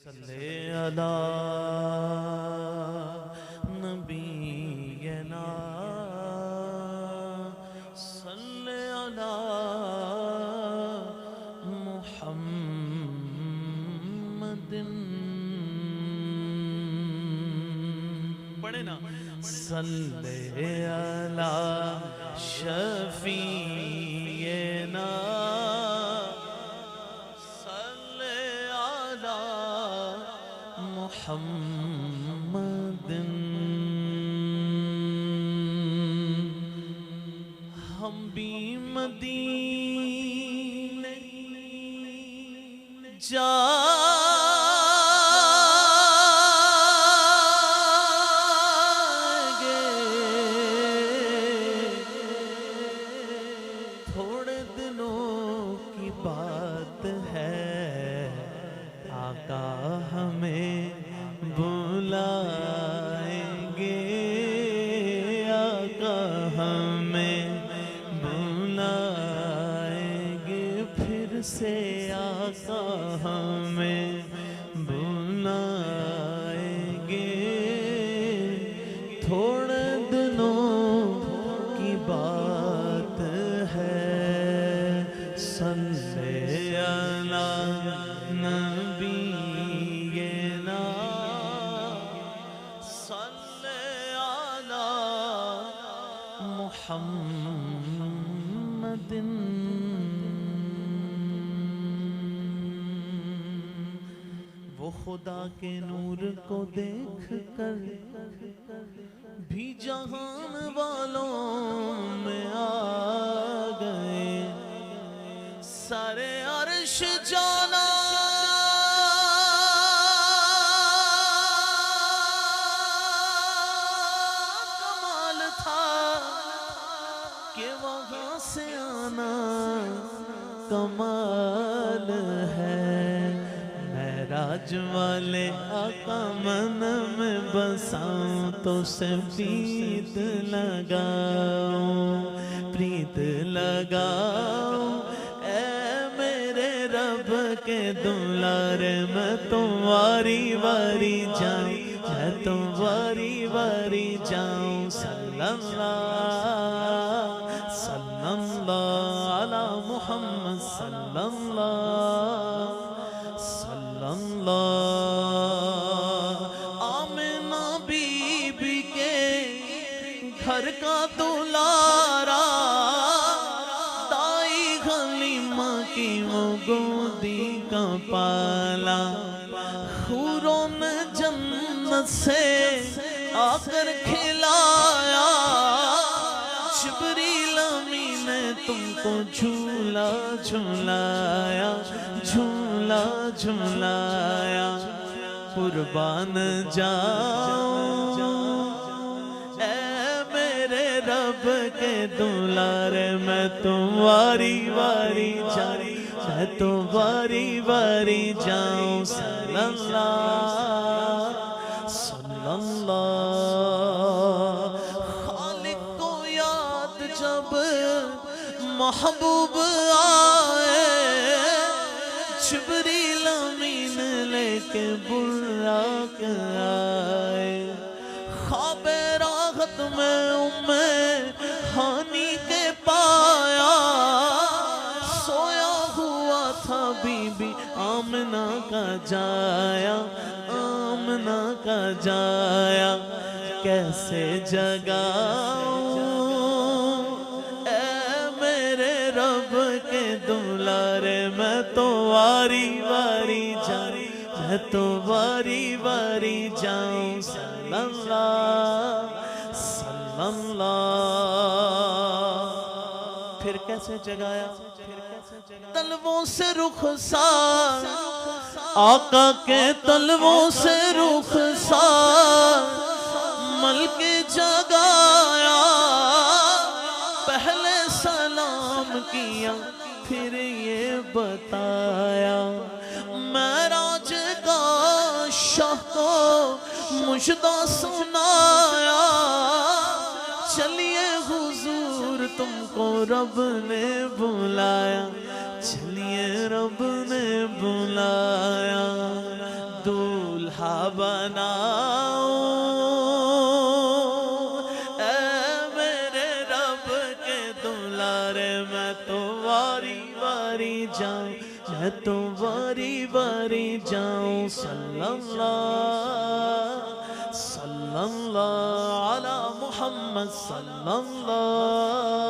صلی علی نبینا صلی علی محمد پڑھے نا صلی علی شفیعنا محمد ہم بھی مدینے جائیں گے تھوڑے دنوں کی بات ہے آقا ہمیں بلائیں گے آقا ہمیں بلائیں گے پھر سے آقا ہمیں بلائیں گے تھوڑے دنوں کی بات ہے صلی علی نبینا محمد وہ خدا کے نور کو دیکھ کر بھی جہان والوں میں آ گئے سارے عرش جانا کہ وہاں سے آنا کمال ہے معراج والے آقا من میں بساؤں تو سپید لگاؤں پریت لگاؤں اے میرے رب کے دلارے میں تمہاری واری جاؤں میں تمہاری واری جاؤں صلی اللہ علی محمد صلی اللہ آمنہ بی بی کے گھر کا دلارا دائی حلیمہ کی وہ گودی کا پالا حوروں نے جنت سے آ کر کھلایا جبریل امین نے تم کو جھولا جھولایا جھولا جھولایا قربان جاؤں اے میرے رب کے دلارے میں تمہاری واری جاؤں میں تمہاری واری جاؤں صلی اللہ خالق کو یاد جب محبوب آئے جبریل امین لے کے براق آئے خواب راحت میں ہانی کے پایا سویا ہوا تھا بی بی آمنہ کا جایا آمنہ کا جایا کیسے جگاؤں اے میرے رب کے دلارے میں تو واری واری جاؤں میں تو واری واری جاؤں صلی اللہ پھر کیسے جگایا طلبوں سے رخسار آقا کے طلبوں سے رخسار مل کے جگایا پہلے سلام کیا پھر یہ بتایا معراج کا شاہ کو مجدہ سنایا چلیے حضور تم کو رب نے بلایا چلیے رب نے بلایا دولہا بناؤں، اے میرے رب کے دلارے، میں تو واری واری جاؤں، میں تو واری واری جاؤں، صلی اللہ علی محمد صلی اللہ